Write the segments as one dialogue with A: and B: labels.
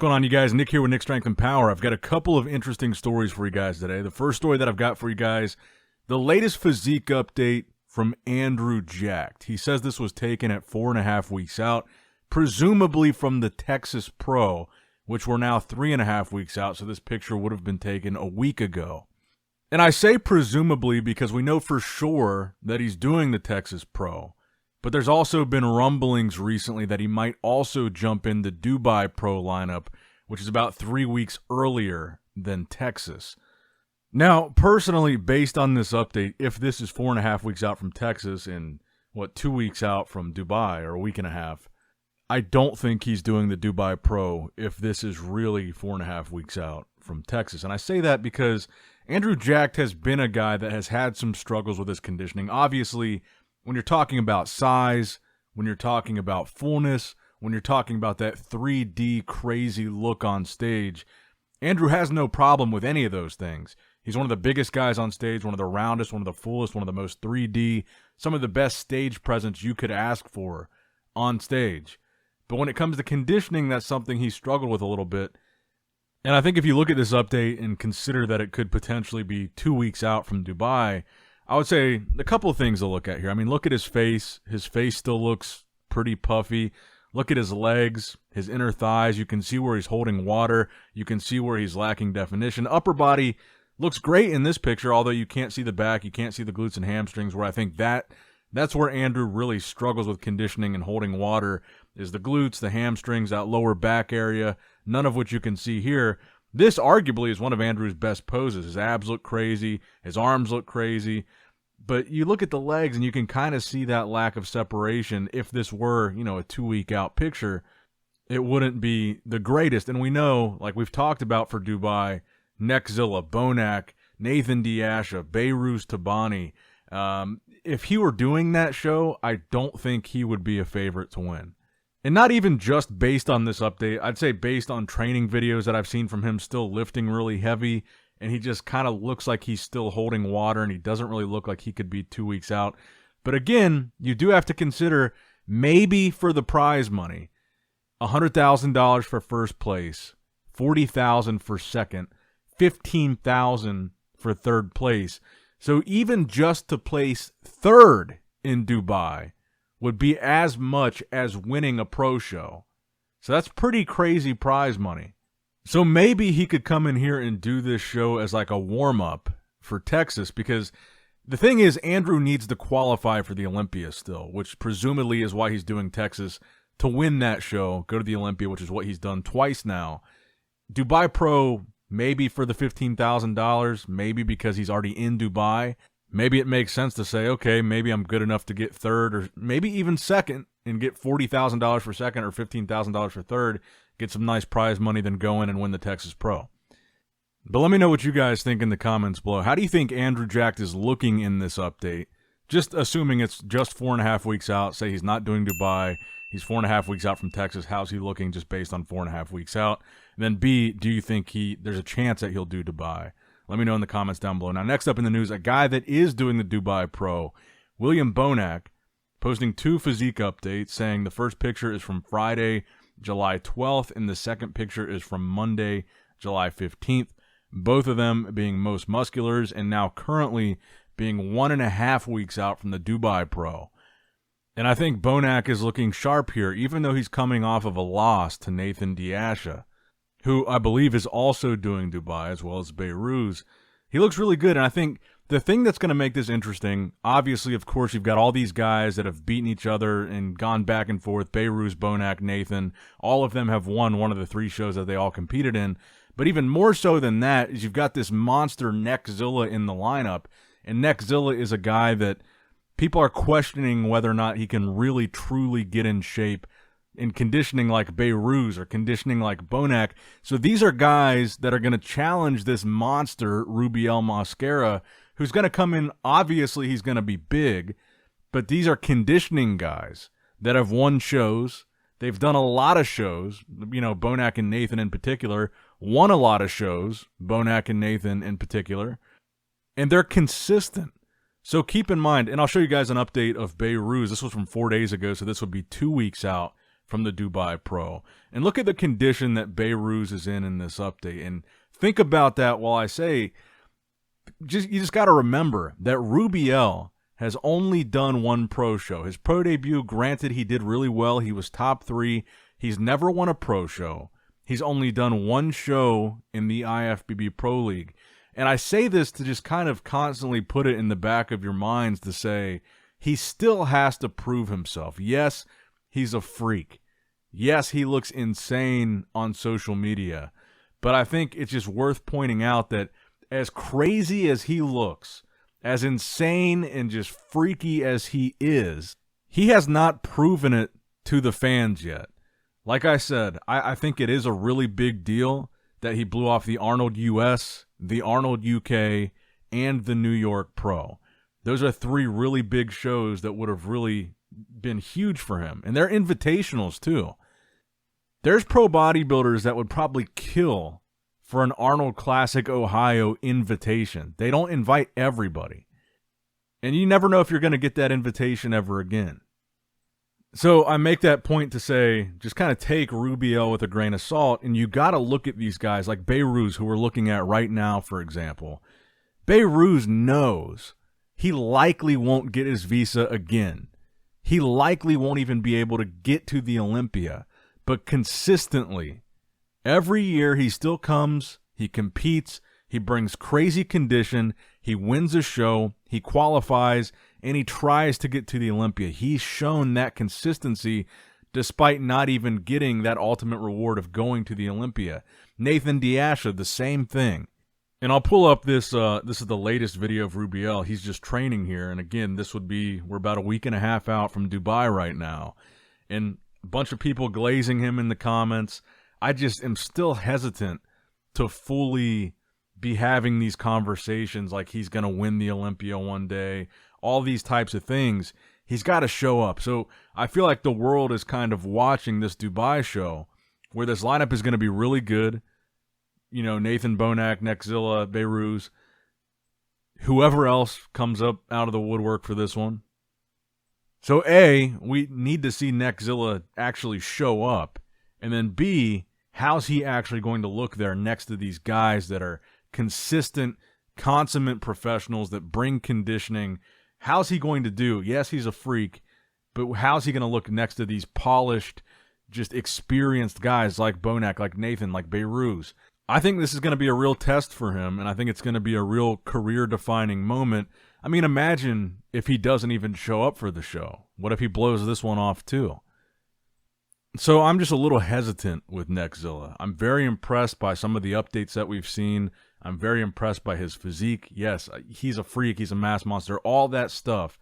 A: going on, you guys? Nick here with Nick Strength and Power. I've got a couple of interesting stories for you guys today. The first story that I've got for you guys, the latest physique update from Andrew Jacked. He says this was taken at 4.5 weeks out, presumably from the Texas Pro, which we're now 3.5 weeks out, so this picture would have been taken a week ago. And I say presumably because we know for sure that he's doing the Texas Pro. But there's also been rumblings recently that he might also jump in the Dubai Pro lineup, which is about 3 weeks earlier than Texas. Now, personally, based on this update, if this is 4.5 weeks out from Texas and, 2 weeks out from Dubai, or a week and a half, I don't think he's doing the Dubai Pro if this is really 4.5 weeks out from Texas. And I say that because Andrew Jacked has been a guy that has had some struggles with his conditioning. Obviously, when you're talking about size, when you're talking about fullness, when you're talking about that 3D crazy look on stage, Andrew has no problem with any of those things. He's one of the biggest guys on stage, one of the roundest, one of the fullest, one of the most 3D, some of the best stage presence you could ask for on stage. But when it comes to conditioning, that's something he struggled with a little bit. And I think if you look at this update and consider that it could potentially be 2 weeks out from Dubai, I would say a couple of things to look at here. I mean, look at his face. His face still looks pretty puffy. Look at his legs, his inner thighs. You can see where he's holding water. You can see where he's lacking definition. Upper body looks great in this picture, although you can't see the back. You can't see the glutes and hamstrings, where I think that's where Andrew really struggles with conditioning and holding water, is the glutes, the hamstrings, that lower back area, none of which you can see here. This arguably is one of Andrew's best poses. His abs look crazy. His arms look crazy. But you look at the legs and you can kind of see that lack of separation. If this were, a 2 week out picture, it wouldn't be the greatest. And we know, like we've talked about for Dubai, Neckzilla, Bonac, Nathan Diasha, Behrooz, Tabani. If he were doing that show, I don't think he would be a favorite to win. And not even just based on this update. I'd say based on training videos that I've seen from him still lifting really heavy, and he just kind of looks like he's still holding water, and he doesn't really look like he could be 2 weeks out. But again, you do have to consider, maybe for the prize money, $100,000 for first place, $40,000 for second, $15,000 for third place. So even just to place third in Dubai would be as much as winning a pro show. So that's pretty crazy prize money. So maybe he could come in here and do this show as like a warm-up for Texas, because the thing is, Andrew needs to qualify for the Olympia still, which presumably is why he's doing Texas, to win that show, go to the Olympia, which is what he's done twice now. Dubai Pro, maybe for the $15,000, maybe because he's already in Dubai. Maybe it makes sense to say, okay, maybe I'm good enough to get third, or maybe even second, and get $40,000 for second or $15,000 for third, get some nice prize money, then go in and win the Texas Pro. But let me know what you guys think in the comments below. How do you think Andrew Jacked is looking in this update? Just assuming it's just 4.5 weeks out, say he's not doing Dubai, he's 4.5 weeks out from Texas, how's he looking just based on 4.5 weeks out? And then B, do you think there's a chance that he'll do Dubai? Let me know in the comments down below. Now, next up in the news, a guy that is doing the Dubai Pro, William Bonac, posting 2 physique updates, saying the first picture is from Friday, July 12th, and the second picture is from Monday, July 15th. Both of them being most musculars, and now currently being 1.5 weeks out from the Dubai Pro. And I think Bonac is looking sharp here, even though he's coming off of a loss to Nathan Diasha, who I believe is also doing Dubai, as well as Behrooz. He looks really good, and I think the thing that's going to make this interesting, obviously, of course, you've got all these guys that have beaten each other and gone back and forth, Behrooz, Bonac, Nathan. All of them have won one of the 3 shows that they all competed in. But even more so than that is you've got this monster Neckzilla in the lineup, and Neckzilla is a guy that people are questioning whether or not he can really, truly get in shape in conditioning like Behrooz or conditioning like Bonac. So these are guys that are going to challenge this monster, Rubiel Mosquera, who's going to come in. Obviously, he's going to be big, but these are conditioning guys that have won shows. They've done a lot of shows. Bonac and Nathan in particular won a lot of shows, Bonac and Nathan in particular, and they're consistent. So keep in mind, and I'll show you guys an update of Behrooz. This was from 4 days ago, so this would be 2 weeks out from the Dubai Pro. And look at the condition that Behrooz is in this update. And think about that while I say, you just got to remember that Rubiel has only done one pro show. His pro debut, granted, he did really well. He was top 3. He's never won a pro show. He's only done one show in the IFBB Pro League. And I say this to just kind of constantly put it in the back of your minds to say he still has to prove himself. Yes, he's a freak. Yes, he looks insane on social media. But I think it's just worth pointing out that as crazy as he looks, as insane and just freaky as he is, he has not proven it to the fans yet. Like I said, I think it is a really big deal that he blew off the Arnold US, the Arnold UK, and the New York Pro. Those are 3 really big shows that would have really been huge for him. And they're invitationals too. There's pro bodybuilders that would probably kill for an Arnold Classic Ohio invitation. They don't invite everybody. And you never know if you're going to get that invitation ever again. So I make that point to say, just kind of take Rubiel with a grain of salt, and you got to look at these guys like Behrooz, who we're looking at right now, for example. Behrooz knows he likely won't get his visa again. He likely won't even be able to get to the Olympia. But consistently, every year he still comes, he competes, he brings crazy condition, he wins a show, he qualifies, and he tries to get to the Olympia. He's shown that consistency despite not even getting that ultimate reward of going to the Olympia. Nathan Diasha, the same thing. And I'll pull up this is the latest video of Rubiel. He's just training here. And again, we're about a week and a half out from Dubai right now. And a bunch of people glazing him in the comments. I just am still hesitant to fully be having these conversations like he's going to win the Olympia one day. All these types of things. He's got to show up. So I feel like the world is kind of watching this Dubai show where this lineup is going to be really good. You know, Nathan, Bonac, Neckzilla, Behrooz, whoever else comes up out of the woodwork for this one. So A, we need to see Neckzilla actually show up. And then B, how's he actually going to look there next to these guys that are consistent, consummate professionals that bring conditioning? How's he going to do? Yes, he's a freak, but how's he going to look next to these polished, just experienced guys like Bonac, like Nathan, like Behrooz? I think this is going to be a real test for him, and I think it's going to be a real career-defining moment. I mean, imagine if he doesn't even show up for the show. What if he blows this one off too? So I'm just a little hesitant with Neckzilla. I'm very impressed by some of the updates that we've seen. I'm very impressed by his physique. Yes, he's a freak. He's a mass monster. All that stuff.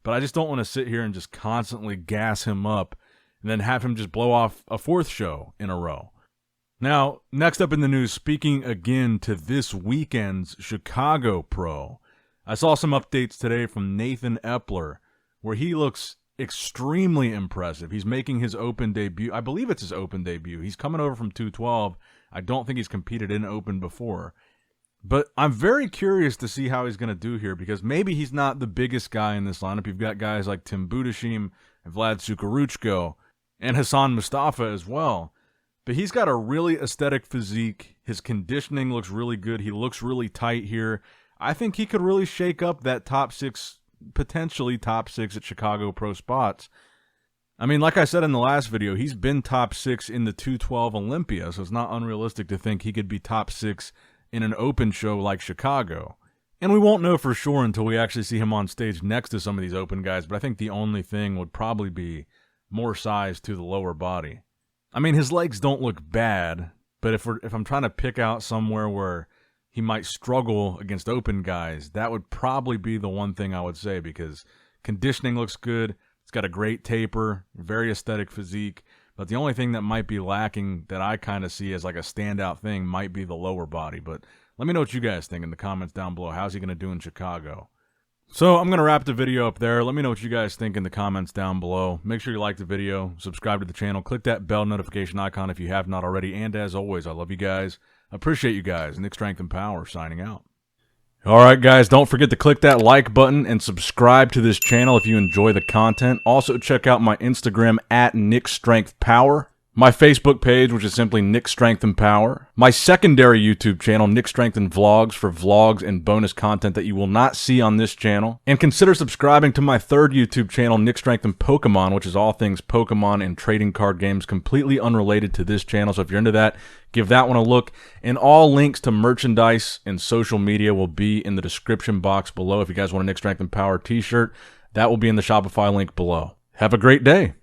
A: But I just don't want to sit here and just constantly gas him up and then have him just blow off a 4th show in a row. Now, next up in the news, speaking again to this weekend's Chicago Pro, I saw some updates today from Nathan Epler where he looks extremely impressive. He's making his open debut. I believe it's his open debut. He's coming over from 212. I don't think he's competed in open before. But I'm very curious to see how he's going to do here because maybe he's not the biggest guy in this lineup. You've got guys like Tim Budashim, Vlad Sukaruchko, and Hassan Mustafa as well. But he's got a really aesthetic physique. His conditioning looks really good. He looks really tight here. I think he could really shake up that top 6, potentially top 6 at Chicago Pro spots. I mean, like I said in the last video, he's been top 6 in the 212 Olympia, so it's not unrealistic to think he could be top 6 in an open show like Chicago. And we won't know for sure until we actually see him on stage next to some of these open guys, but I think the only thing would probably be more size to the lower body. I mean, his legs don't look bad, but if I'm trying to pick out somewhere where he might struggle against open guys, that would probably be the one thing I would say because conditioning looks good. It's got a great taper, very aesthetic physique. But the only thing that might be lacking that I kind of see as like a standout thing might be the lower body. But let me know what you guys think in the comments down below. How's he going to do in Chicago? So I'm going to wrap the video up there. Let me know what you guys think in the comments down below. Make sure you like the video, subscribe to the channel, click that bell notification icon if you have not already. And as always, I love you guys. Appreciate you guys. Nick Strength and Power signing out. All right, guys, don't forget to click that like button and subscribe to this channel if you enjoy the content. Also, check out my Instagram at NICKS&P, my Facebook page, which is simply NICKS&P, my secondary YouTube channel, NICKS&Vlogs, for vlogs and bonus content that you will not see on this channel. And consider subscribing to my third YouTube channel, NICKS&Pokemon, which is all things Pokemon and trading card games, completely unrelated to this channel. So if you're into that, give that one a look. And all links to merchandise and social media will be in the description box below. If you guys want a NICKS&P t-shirt, that will be in the Shopify link below. Have a great day.